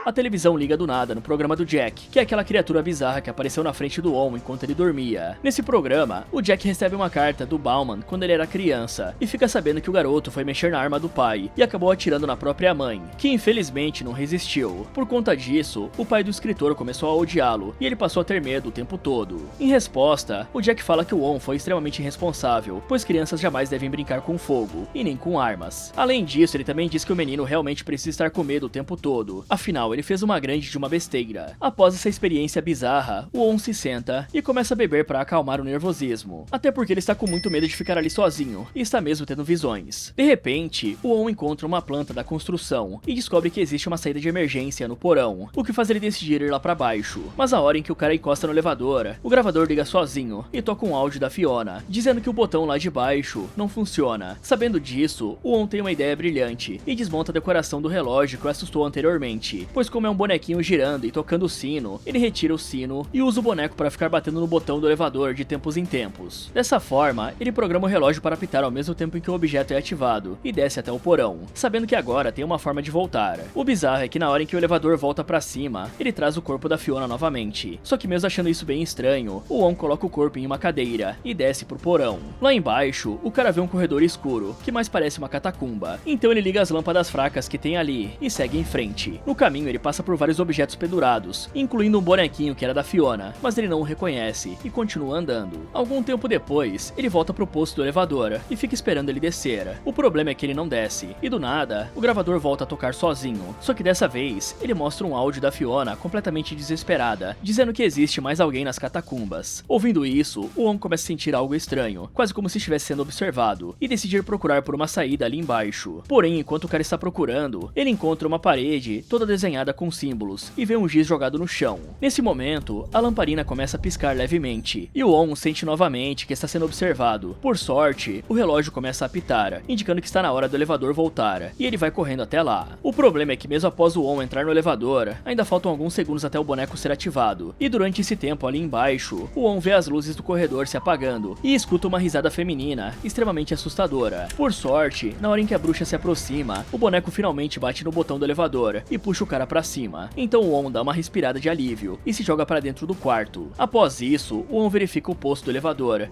a televisão liga do nada no programa do Jack, que é aquela criatura bizarra que apareceu na frente do On enquanto ele dormia. Nesse programa, o Jack recebe uma carta do Bauman quando ele era criança e fica sabendo que o garoto foi mexer na arma do pai e acabou atirando na própria mãe, que infelizmente não resistiu. Por conta disso, o pai do escritor começou a odiá-lo e ele passou a ter medo o tempo todo. Em resposta, o Jack fala que o On foi extremamente irresponsável, pois crianças jamais devem brincar com fogo e nem com armas. Além disso, ele também diz que o menino realmente precisa estar com medo o tempo todo, afinal ele fez uma grande de uma besteira. Após essa experiência bizarra, o On se senta e começa a beber para acalmar o nervosismo, até porque ele está com muito medo de ficar ali sozinho e está mesmo tendo visões. De repente, o On encontra uma planta da construção e descobre que existe uma saída de emergência no porão, o que faz ele decidir ir lá para baixo. Mas a hora em que o cara encosta no elevador, o gravador liga sozinho e toca um áudio da Fiona, dizendo que o botão lá de baixo não funciona. Sabendo disso, o On tem uma ideia brilhante e desmonta a decoração do relógio que o assustou anteriormente, pois como é um bonequinho girando e tocando o sino, ele retira o sino e usa o boneco para ficar batendo no botão do elevador de tempos em tempos. Dessa forma, ele programa o relógio para apitar ao mesmo tempo em que o objeto é ativado e desce até o porão, sabendo que agora tem uma forma de voltar. O bizarro é que na hora em que o elevador volta para cima, ele traz o corpo da Fiona novamente. Só que mesmo achando isso bem estranho, o On coloca o corpo em uma cadeira e desce pro porão. Lá embaixo, o cara vê um corredor escuro, que mais parece uma catacumba. Então ele liga as lâmpadas fracas que tem ali e segue em frente. No caminho ele passa por vários objetos pendurados, incluindo um bonequinho que era da Fiona, mas ele não o reconhece e continua andando. Algum tempo depois, ele volta pro posto do elevador e fica esperando ele descer. O problema é que ele não desce, e do nada, o gravador volta a tocar sozinho, só que dessa vez, ele mostra um áudio da Fiona completamente desesperada, dizendo que existe mais alguém nas catacumbas. Ouvindo isso, o On começa a sentir algo estranho, quase como se estivesse sendo observado, e decidir procurar por uma saída ali embaixo. Porém, enquanto o cara está procurando, ele encontra uma parede toda desenhada com símbolos e vê um giz jogado no chão. Nesse momento, a lamparina começa a piscar levemente e o On sente novamente que está sendo observado. Por sorte, o relógio começa a apitar, indicando que está na hora do elevador voltar, e ele vai correndo até lá. O problema é que mesmo após o On entrar no elevador, ainda faltam alguns segundos até o boneco ser ativado, e durante esse tempo ali embaixo, o On vê as luzes do corredor se apagando e escuta uma risada feminina extremamente assustadora. Por sorte, na hora em que a bruxa se aproxima, o boneco finalmente bate no botão do elevador e puxa o cara pra cima. Então o On dá uma respirada de alívio e se joga para dentro do quarto. Após isso, o On verifica o posto do elevador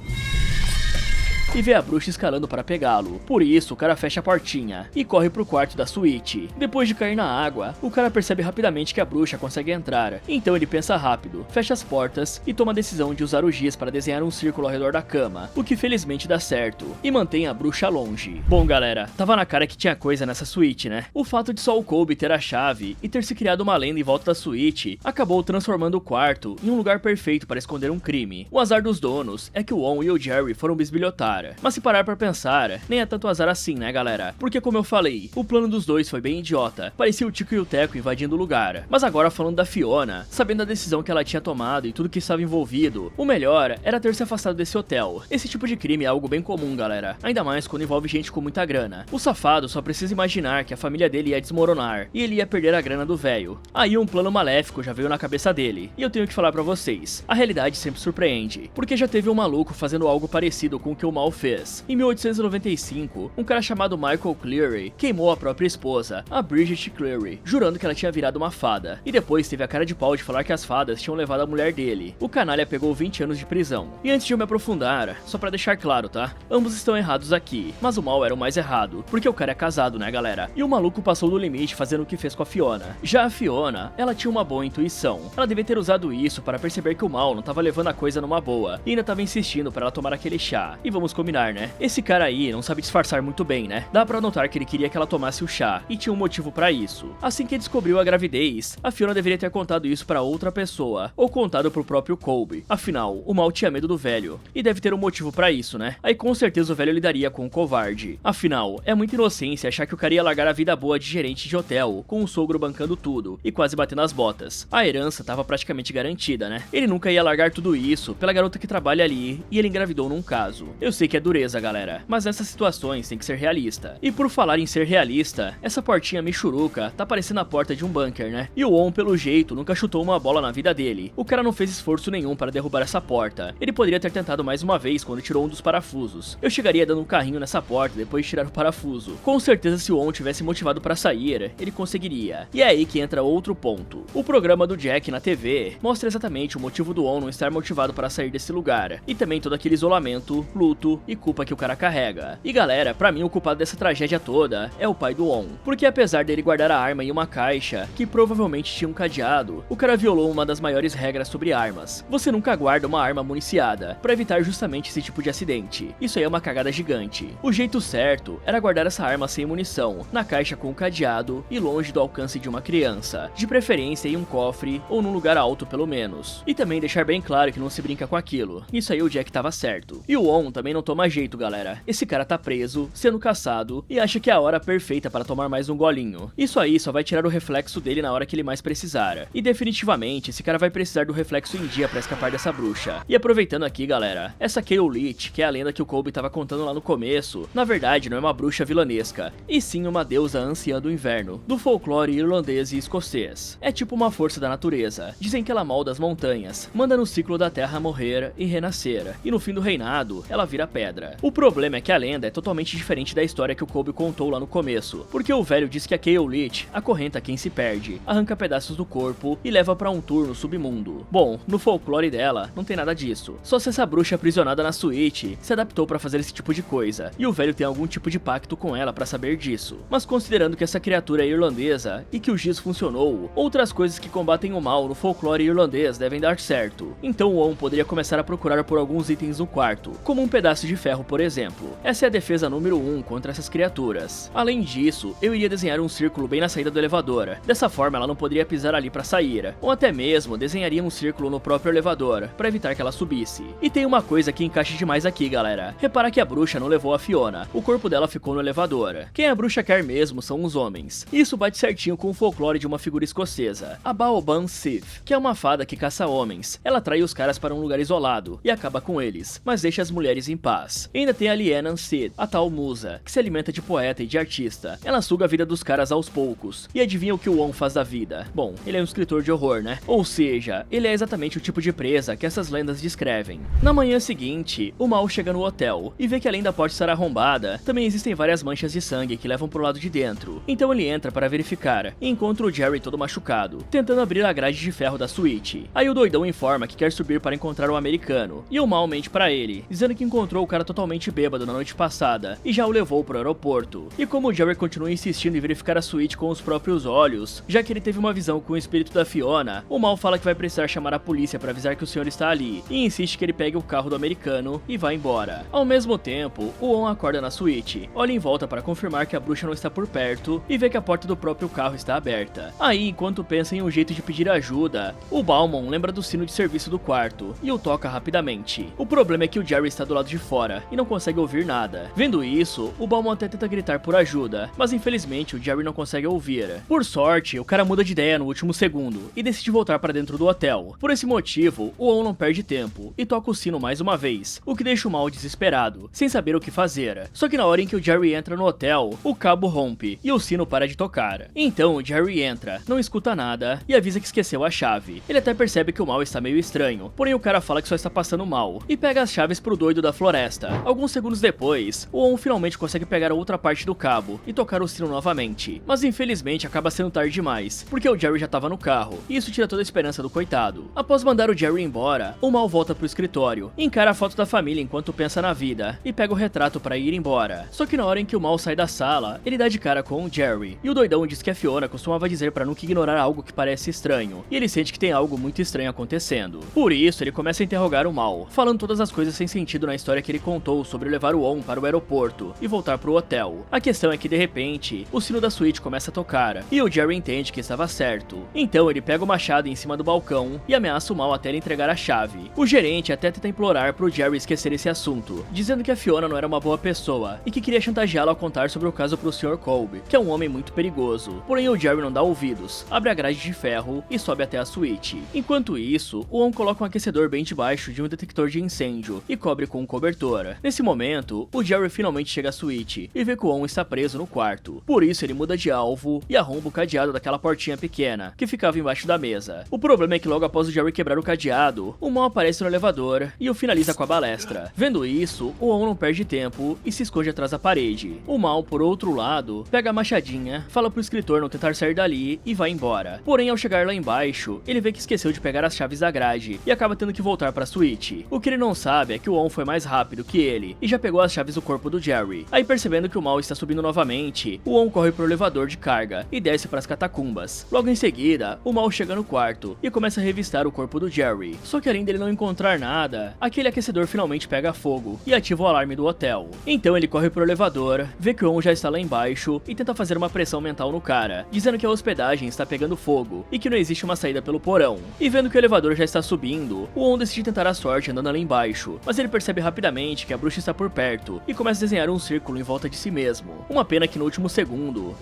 e vê a bruxa escalando para pegá-lo. Por isso, o cara fecha a portinha e corre pro quarto da suíte. Depois de cair na água, o cara percebe rapidamente que a bruxa consegue entrar, então ele pensa rápido, fecha as portas e toma a decisão de usar o giz para desenhar um círculo ao redor da cama, o que felizmente dá certo, e mantém a bruxa longe. Bom galera, tava na cara que tinha coisa nessa suíte, né? O fato de só o Colby ter a chave e ter se criado uma lenda em volta da suíte acabou transformando o quarto em um lugar perfeito para esconder um crime. O azar dos donos é que o On e o Jerry foram bisbilhotar, mas se parar pra pensar, nem é tanto azar assim, né galera? Porque como eu falei, o plano dos dois foi bem idiota, parecia o Tico e o Teco invadindo o lugar. Mas agora falando da Fiona, sabendo a decisão que ela tinha tomado e tudo que estava envolvido, o melhor era ter se afastado desse hotel. Esse tipo de crime é algo bem comum galera, ainda mais quando envolve gente com muita grana. O safado só precisa imaginar que a família dele ia desmoronar e ele ia perder a grana do velho. Aí um plano maléfico já veio na cabeça dele, e eu tenho que falar pra vocês, a realidade sempre surpreende, porque já teve um maluco fazendo algo parecido com o que o Mal fez. Em 1895, um cara chamado Michael Cleary queimou a própria esposa, a Bridget Cleary, jurando que ela tinha virado uma fada, e depois teve a cara de pau de falar que as fadas tinham levado a mulher dele. O canalha pegou 20 anos de prisão. E antes de eu me aprofundar, só pra deixar claro, tá? Ambos estão errados aqui, mas o Mal era o mais errado, porque o cara é casado, né galera? E o maluco passou do limite fazendo o que fez com a Fiona. Já a Fiona, ela tinha uma boa intuição. Ela devia ter usado isso para perceber que o Mal não tava levando a coisa numa boa, e ainda tava insistindo para ela tomar aquele chá. E vamos combinar, né? Esse cara aí não sabe disfarçar muito bem, né? Dá pra notar que ele queria que ela tomasse o chá, e tinha um motivo pra isso. Assim que descobriu a gravidez, a Fiona deveria ter contado isso pra outra pessoa, ou contado pro próprio Colby. Afinal, o Mal tinha medo do velho, e deve ter um motivo pra isso, né? Aí com certeza o velho lidaria com o covarde. Afinal, é muita inocência achar que o cara ia largar a vida boa de gerente de hotel, com o sogro bancando tudo, e quase batendo as botas. A herança tava praticamente garantida, né? Ele nunca ia largar tudo isso pela garota que trabalha ali, e ele engravidou num caso. Eu sei que é dureza, galera, mas nessas situações tem que ser realista. E por falar em ser realista, essa portinha michuruca tá parecendo a porta de um bunker, né? E o On, pelo jeito, nunca chutou uma bola na vida dele. O cara não fez esforço nenhum para derrubar essa porta. Ele poderia ter tentado mais uma vez quando tirou um dos parafusos. Eu chegaria dando um carrinho nessa porta depois de tirar o parafuso. Com certeza se o On tivesse motivado para sair, ele conseguiria. E é aí que entra outro ponto. O programa do Jack na TV mostra exatamente o motivo do On não estar motivado para sair desse lugar. E também todo aquele isolamento, luto e culpa que o cara carrega. E galera, pra mim o culpado dessa tragédia toda é o pai do On. Porque apesar dele guardar a arma em uma caixa, que provavelmente tinha um cadeado, o cara violou uma das maiores regras sobre armas. Você nunca guarda uma arma municiada, pra evitar justamente esse tipo de acidente. Isso aí é uma cagada gigante. O jeito certo era guardar essa arma sem munição, na caixa com o cadeado e longe do alcance de uma criança. De preferência em um cofre ou num lugar alto pelo menos. E também deixar bem claro que não se brinca com aquilo. Isso aí o Jack tava certo. E o On também não toma jeito, galera. Esse cara tá preso, sendo caçado e acha que é a hora perfeita para tomar mais um golinho. Isso aí só vai tirar o reflexo dele na hora que ele mais precisar. E definitivamente esse cara vai precisar do reflexo em dia pra escapar dessa bruxa. E aproveitando aqui, galera, essa Kayle Leach, que é a lenda que o Colby tava contando lá no começo, na verdade não é uma bruxa vilanesca, e sim uma deusa anciã do inverno, do folclore irlandês e escocês. É tipo uma força da natureza. Dizem que ela molda as montanhas, manda no ciclo da terra morrer e renascer, e no fim do reinado, ela vira pedra. O problema é que a lenda é totalmente diferente da história que o Colby contou lá no começo, porque o velho diz que a Kayle Leach acorrenta quem se perde, arranca pedaços do corpo e leva pra um tour no submundo. Bom, no folclore dela, não tem nada disso. Só se essa bruxa aprisionada na suíte se adaptou pra fazer esse tipo de coisa, e o velho tem algum tipo de pacto com ela pra saber disso. Mas considerando que essa criatura é irlandesa e que o giz funcionou, outras coisas que combatem o mal no folclore irlandês devem dar certo. Então o On poderia começar a procurar por alguns itens no quarto, como um pedaço de ferro, por exemplo. Essa é a defesa número 1 contra essas criaturas. Além disso, eu iria desenhar um círculo bem na saída do elevador. Dessa forma ela não poderia pisar ali pra sair, ou até mesmo desenharia um círculo no próprio elevador, pra evitar que ela subisse. E tem uma coisa que encaixa demais aqui, galera. Repara que a bruxa não levou a Fiona, o corpo dela ficou no elevador. Quem a bruxa quer mesmo são os homens. Isso bate certinho com o folclore de uma figura escocesa, a Baoban Sith, que é uma fada que caça homens. Ela trai os caras para um lugar isolado e acaba com eles, mas deixa as mulheres em paz. E ainda tem a Lyanna Sid, a tal musa, que se alimenta de poeta e de artista. Ela suga a vida dos caras aos poucos. E adivinha o que o On faz da vida? Bom, ele é um escritor de horror, né? Ou seja, ele é exatamente o tipo de presa que essas lendas descrevem. Na manhã seguinte, o Mal chega no hotel e vê que além da porta estar arrombada, também existem várias manchas de sangue que levam pro lado de dentro. Então ele entra para verificar e encontra o Jerry todo machucado, tentando abrir a grade de ferro da suíte. Aí o doidão informa que quer subir para encontrar o americano, e o Mal mente para ele, dizendo que encontrou encontrou o cara totalmente bêbado na noite passada e já o levou pro aeroporto. E como o Jerry continua insistindo em verificar a suíte com os próprios olhos, já que ele teve uma visão com o espírito da Fiona, o Mal fala que vai precisar chamar a polícia para avisar que o senhor está ali e insiste que ele pegue o carro do americano e vá embora. Ao mesmo tempo, o On acorda na suíte, olha em volta para confirmar que a bruxa não está por perto e vê que a porta do próprio carro está aberta. Aí, enquanto pensa em um jeito de pedir ajuda, o Balmon lembra do sino de serviço do quarto e o toca rapidamente. O problema é que o Jerry está do lado de fora e não consegue ouvir nada. Vendo isso, o Balmon até tenta gritar por ajuda, mas infelizmente o Jerry não consegue ouvir. Por sorte, o cara muda de ideia no último segundo e decide voltar para dentro do hotel. Por esse motivo, o On não perde tempo e toca o sino mais uma vez, o que deixa o Mal desesperado, sem saber o que fazer. Só que na hora em que o Jerry entra no hotel, o cabo rompe e o sino para de tocar. Então o Jerry entra, não escuta nada e avisa que esqueceu a chave. Ele até percebe que o Mal está meio estranho, porém o cara fala que só está passando mal e pega as chaves pro doido da floresta. Alguns segundos depois, o On finalmente consegue pegar a outra parte do cabo e tocar o sino novamente, mas infelizmente acaba sendo tarde demais, porque o Jerry já estava no carro e isso tira toda a esperança do coitado. Após mandar o Jerry embora, o Mal volta pro escritório, encara a foto da família enquanto pensa na vida e pega o retrato para ir embora. Só que na hora em que o Mal sai da sala, ele dá de cara com o Jerry e o doidão diz que a Fiona costumava dizer para nunca ignorar algo que parece estranho e ele sente que tem algo muito estranho acontecendo. Por isso, ele começa a interrogar o Mal, falando todas as coisas sem sentido na história que ele contou sobre levar o On para o aeroporto e voltar pro hotel. A questão é que de repente, o sino da suíte começa a tocar e o Jerry entende que estava certo. Então ele pega o machado em cima do balcão e ameaça o Mal até ele entregar a chave. O gerente até tenta implorar pro Jerry esquecer esse assunto, dizendo que a Fiona não era uma boa pessoa e que queria chantageá-lo a contar sobre o caso pro Sr. Colby, que é um homem muito perigoso. Porém o Jerry não dá ouvidos, abre a grade de ferro e sobe até a suíte. Enquanto isso, o On coloca um aquecedor bem debaixo de um detector de incêndio e cobre com um cobertor. Nesse momento, o Jerry finalmente chega à suíte e vê que o On está preso no quarto. Por isso ele muda de alvo e arromba o cadeado daquela portinha pequena que ficava embaixo da mesa. O problema é que logo após o Jerry quebrar o cadeado, o Mal aparece no elevador e o finaliza com a balestra. Vendo isso, o On não perde tempo e se esconde atrás da parede. O Mal, por outro lado, pega a machadinha, fala pro escritor não tentar sair dali e vai embora. Porém, ao chegar lá embaixo, ele vê que esqueceu de pegar as chaves da grade e acaba tendo que voltar pra suíte. O que ele não sabe é que o On foi mais rápido que ele e já pegou as chaves do corpo do Jerry. Aí, percebendo que o Mal está subindo novamente, o On corre pro elevador de carga e desce pras catacumbas. Logo em seguida, o Mal chega no quarto e começa a revistar o corpo do Jerry. Só que além dele não encontrar nada, aquele aquecedor finalmente pega fogo e ativa o alarme do hotel. Então ele corre pro elevador, vê que o On já está lá embaixo e tenta fazer uma pressão mental no cara, dizendo que a hospedagem está pegando fogo e que não existe uma saída pelo porão. E vendo que o elevador já está subindo, o On decide tentar a sorte andando lá embaixo, mas ele percebe rapidamente que a bruxa está por perto e começa a desenhar um círculo em volta de si mesmo. Uma pena que no último segundo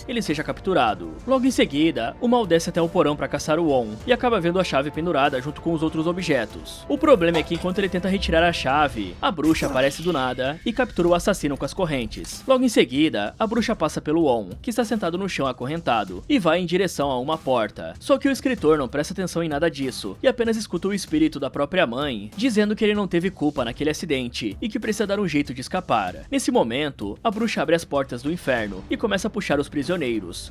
ele seja capturado. Logo em seguida, o Mal desce até o porão para caçar o On e acaba vendo a chave pendurada junto com os outros objetos. O problema é que enquanto ele tenta retirar a chave, a bruxa aparece do nada e captura o assassino com as correntes. Logo em seguida, a bruxa passa pelo On, que está sentado no chão acorrentado, e vai em direção a uma porta. Só que o escritor não presta atenção em nada disso e apenas escuta o espírito da própria mãe dizendo que ele não teve culpa naquele acidente e que precisa dar um jeito de escapar. Nesse momento, a bruxa abre as portas do inferno e começa a puxar os prisioneiros,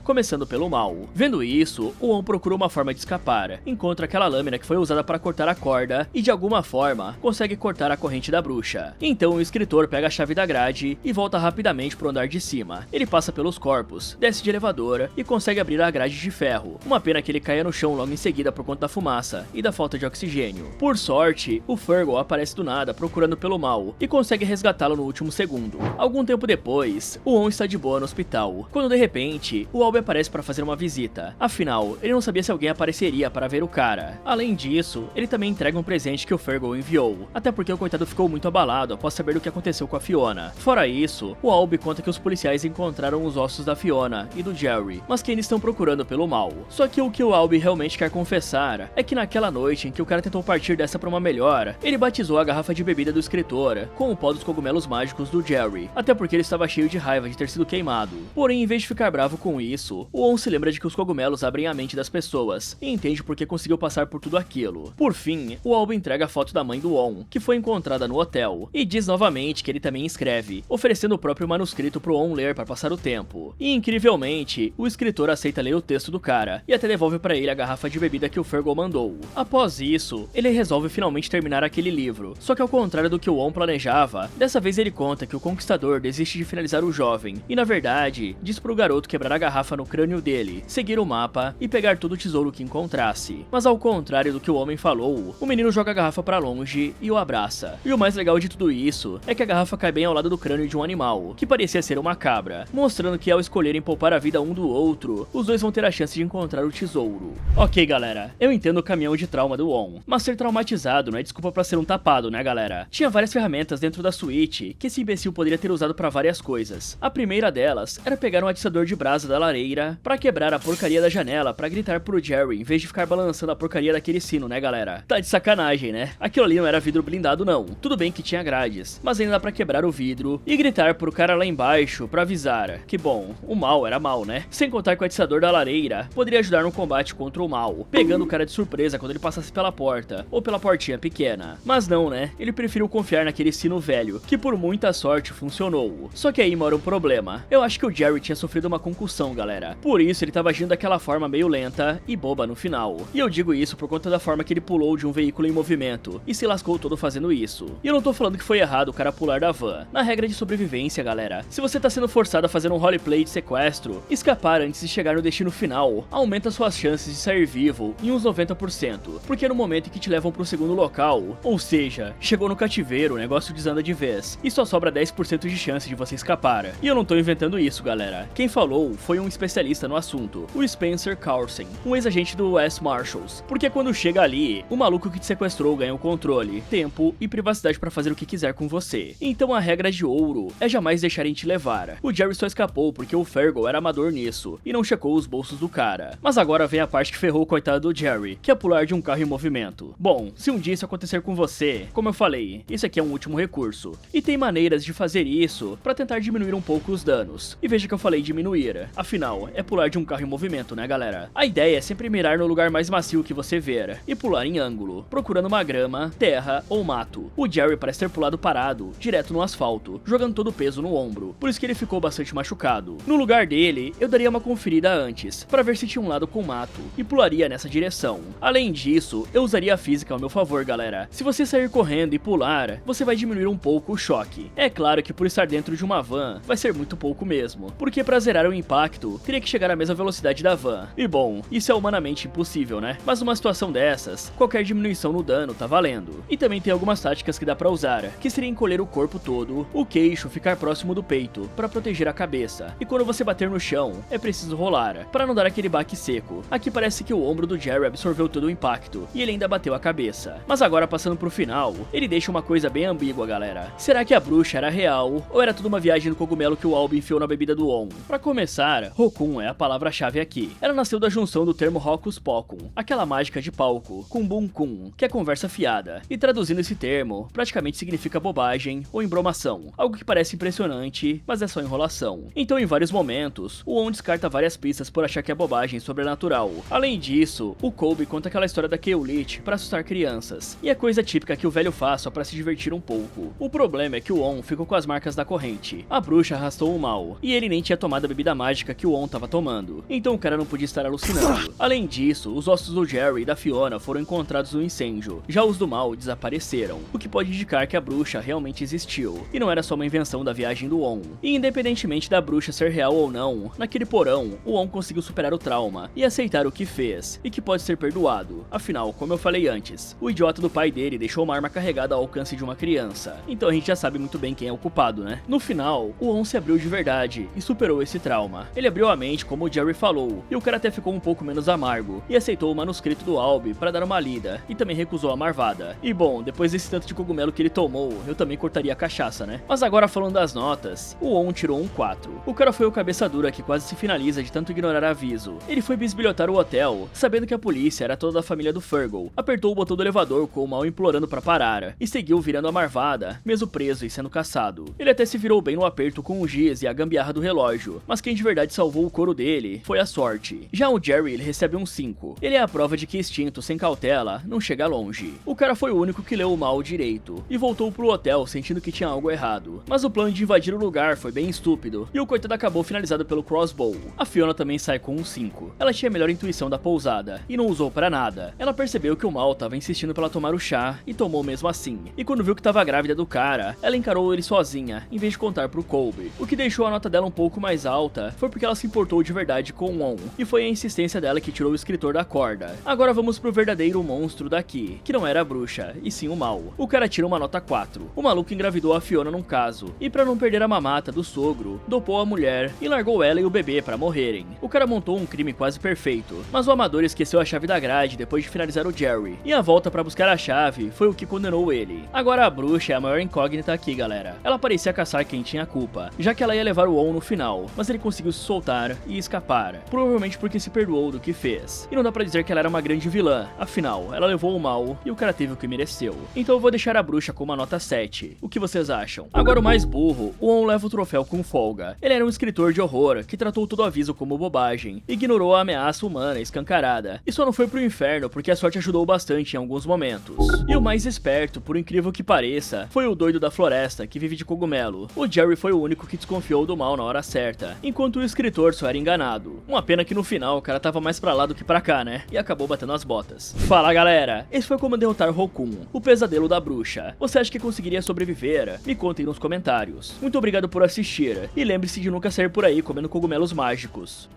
começando pelo Mal. Vendo isso, o On procura uma forma de escapar, encontra aquela lâmina que foi usada para cortar a corda e de alguma forma consegue cortar a corrente da bruxa. Então o escritor pega a chave da grade e volta rapidamente pro andar de cima. Ele passa pelos corpos, desce de elevador e consegue abrir a grade de ferro. Uma pena que ele caia no chão logo em seguida por conta da fumaça e da falta de oxigênio. Por sorte, o Fergal aparece do nada procurando pelo Mal e consegue resgatá-lo no último segundo. Algum tempo depois, o On está de boa no hospital, quando de repente o Albie aparece para fazer uma visita. Afinal, ele não sabia se alguém apareceria para ver o cara. Além disso, ele também entrega um presente que o Fergal enviou, até porque o coitado ficou muito abalado após saber do que aconteceu com a Fiona. Fora isso, o Albie conta que os policiais encontraram os ossos da Fiona e do Jerry, mas que ainda estão procurando pelo Mal. Só que o Albie realmente quer confessar é que naquela noite em que o cara tentou partir dessa para uma melhor, ele batizou a garrafa de bebida do escritor com o pó dos cogumelos mágicos do Jerry, até porque ele estava cheio de raiva de ter sido queimado. Porém, em vez de ficar bravo bravo com isso, o On se lembra de que os cogumelos abrem a mente das pessoas e entende por que conseguiu passar por tudo aquilo. Por fim, o Albo entrega a foto da mãe do On, que foi encontrada no hotel, e diz novamente que ele também escreve, oferecendo o próprio manuscrito pro On ler para passar o tempo. E incrivelmente, o escritor aceita ler o texto do cara e até devolve para ele a garrafa de bebida que o Fergal mandou. Após isso, ele resolve finalmente terminar aquele livro, só que ao contrário do que o On planejava, dessa vez ele conta que o conquistador desiste de finalizar o jovem e na verdade, diz pro garoto quebrar a garrafa no crânio dele, seguir o mapa e pegar todo o tesouro que encontrasse. Mas ao contrário do que o homem falou, o menino joga a garrafa pra longe e o abraça. E o mais legal de tudo isso é que a garrafa cai bem ao lado do crânio de um animal, que parecia ser uma cabra, mostrando que ao escolherem poupar a vida um do outro, os dois vão ter a chance de encontrar o tesouro. Ok, galera, eu entendo o caminhão de trauma do On, mas ser traumatizado não é desculpa pra ser um tapado, né, galera? Tinha várias ferramentas dentro da suíte que esse imbecil poderia ter usado pra várias coisas. A primeira delas era pegar um atiçador de brasa da lareira pra quebrar a porcaria da janela pra gritar pro Jerry em vez de ficar balançando a porcaria daquele sino, né, galera? Tá de sacanagem, né? Aquilo ali não era vidro blindado, não. Tudo bem que tinha grades, mas ainda dá pra quebrar o vidro e gritar pro cara lá embaixo pra avisar. Que bom, o mal era mal, né? Sem contar que o atiçador da lareira poderia ajudar no combate contra o mal, pegando o cara de surpresa quando ele passasse pela porta, ou pela portinha pequena. Mas não, né? Ele preferiu confiar naquele sino velho, que por muita sorte funcionou. Só que aí mora um problema. Eu acho que o Jerry tinha sofrido uma concussão, galera. Por isso ele tava agindo daquela forma meio lenta e boba no final. E eu digo isso por conta da forma que ele pulou de um veículo em movimento e se lascou todo fazendo isso. E eu não tô falando que foi errado o cara pular da van. Na regra de sobrevivência, galera, se você tá sendo forçado a fazer um roleplay de sequestro, escapar antes de chegar no destino final aumenta suas chances de sair vivo em uns 90%, porque no momento em que te levam pro segundo local, ou seja, chegou no cativeiro, o negócio desanda de vez, e só sobra 10% de chance de você escapar. E eu não tô inventando isso, galera. Quem falou foi um especialista no assunto, o Spencer Carlson, um ex-agente do US Marshals, porque quando chega ali, o maluco que te sequestrou ganha o controle, tempo e privacidade pra fazer o que quiser com você. Então a regra de ouro é jamais deixarem te levar. O Jerry só escapou porque o Fergal era amador nisso, e não checou os bolsos do cara. Mas agora vem a parte que ferrou o coitado do Jerry, que é pular de um carro em movimento. Bom, se um dia isso acontecer com você, como eu falei, isso aqui é um último recurso. E tem maneiras de fazer isso pra tentar diminuir um pouco os danos. E veja que eu falei diminuir, afinal, é pular de um carro em movimento, né, galera? A ideia é sempre mirar no lugar mais macio que você ver, e pular em ângulo, procurando uma grama, terra ou mato. O Jerry parece ter pulado parado, direto no asfalto, jogando todo o peso no ombro, por isso que ele ficou bastante machucado. No lugar dele, eu daria uma conferida antes, pra ver se tinha um lado com mato, e pularia nessa direção. Além disso, eu usaria a física ao meu favor, galera. Se você sair correndo e pular, você vai diminuir um pouco o choque. É claro que por estar dentro de uma van, vai ser muito pouco mesmo, porque pra zerar o impacto, teria que chegar à mesma velocidade da van. E bom, isso é humanamente impossível, né? Mas numa situação dessas, qualquer diminuição no dano tá valendo. E também tem algumas táticas que dá pra usar, que seria encolher o corpo todo, o queixo ficar próximo do peito, pra proteger a cabeça. E quando você bater no chão, é preciso rolar, pra não dar aquele baque seco. Aqui parece que o ombro do Jerry absorveu todo o impacto, e ele ainda bateu a cabeça. Mas agora passando pro final, ele deixa uma coisa bem ambígua, galera. Será que a bruxa era real, ou era tudo uma viagem no cogumelo que o Albo enfiou na bebida do On? Pra começar, Rokun é a palavra-chave aqui. Ela nasceu da junção do termo Hocus Pocum, aquela mágica de palco, com Bum Kun, que é conversa fiada, e traduzindo esse termo, praticamente significa bobagem ou embromação, algo que parece impressionante, mas é só enrolação. Então em vários momentos, o On descarta várias pistas por achar que é bobagem sobrenatural. Além disso, o Colby conta aquela história da Keolit pra assustar crianças, e é coisa típica que o velho faz só pra se divertir um pouco. O problema é que o On ficou com as marcas da corrente, a bruxa arrastou o mal, e ele nem tinha tomado a bebida mágica que o On tava tomando, então o cara não podia estar alucinando. Além disso, os ossos do Jerry e da Fiona foram encontrados no incêndio, já os do mal desapareceram, o que pode indicar que a bruxa realmente existiu, e não era só uma invenção da viagem do On. E independentemente da bruxa ser real ou não, naquele porão, o On conseguiu superar o trauma e aceitar o que fez, e que pode ser perdoado. Afinal, como eu falei antes, o idiota do pai dele deixou uma arma carregada ao alcance de uma criança, então a gente já sabe muito bem quem é o culpado, né? No final, o On se abriu de verdade e superou esse trauma. Ele abriu a mente, como o Jerry falou, e o cara até ficou um pouco menos amargo, e aceitou o manuscrito do Albi pra dar uma lida, e também recusou a marvada. E bom, depois desse tanto de cogumelo que ele tomou, eu também cortaria a cachaça, né? Mas agora falando das notas, o On tirou um 4. O cara foi o cabeça dura que quase se finaliza de tanto ignorar aviso. Ele foi bisbilhotar o hotel, sabendo que a polícia era toda da família do Fergal, apertou o botão do elevador com o mal implorando pra parar, e seguiu virando a marvada, mesmo preso e sendo caçado. Ele até se virou bem no aperto com o giz e a gambiarra do relógio, mas quem de verdade salvou o couro dele foi a sorte. Já o Jerry, ele recebe um 5. Ele é a prova de que instinto sem cautela não chega longe. O cara foi o único que leu o mal direito e voltou pro hotel sentindo que tinha algo errado. Mas o plano de invadir o lugar foi bem estúpido e o coitado acabou finalizado pelo crossbow. A Fiona também sai com um 5. Ela tinha a melhor intuição da pousada e não usou pra nada. Ela percebeu que o mal tava insistindo pra ela tomar o chá e tomou mesmo assim. E quando viu que tava grávida do cara, ela encarou ele sozinha em vez de contar pro Colby. O que deixou a nota dela um pouco mais alta foi porque ela se importou de verdade com o On, e foi a insistência dela que tirou o escritor da corda. Agora vamos pro verdadeiro monstro daqui, que não era a bruxa, e sim o mal. O cara tira uma nota 4. O maluco engravidou a Fiona num caso, e pra não perder a mamata do sogro, dopou a mulher e largou ela e o bebê pra morrerem. O cara montou um crime quase perfeito, mas o amador esqueceu a chave da grade depois de finalizar o Jerry, e a volta pra buscar a chave foi o que condenou ele. Agora a bruxa é a maior incógnita aqui, galera. Ela parecia caçar quem tinha a culpa, já que ela ia levar o On no final, mas ele conseguiu se soltar e escapar, provavelmente porque se perdoou do que fez. E não dá pra dizer que ela era uma grande vilã, afinal, ela levou o mal e o cara teve o que mereceu. Então eu vou deixar a bruxa com uma nota 7. O que vocês acham? Agora o mais burro, o On leva o troféu com folga. Ele era um escritor de horror que tratou todo o aviso como bobagem, ignorou a ameaça humana escancarada, e só não foi pro inferno porque a sorte ajudou bastante em alguns momentos. E o mais esperto, por incrível que pareça, foi o doido da floresta que vive de cogumelo. O Jerry foi o único que desconfiou do mal na hora certa, enquanto o escritor só era enganado. Uma pena que no final o cara tava mais pra lá do que pra cá, né? E acabou batendo as botas. Fala galera, esse foi como derrotar Rokun, o pesadelo da bruxa. Você acha que conseguiria sobreviver? Me contem nos comentários. Muito obrigado por assistir, e lembre-se de nunca sair por aí comendo cogumelos mágicos.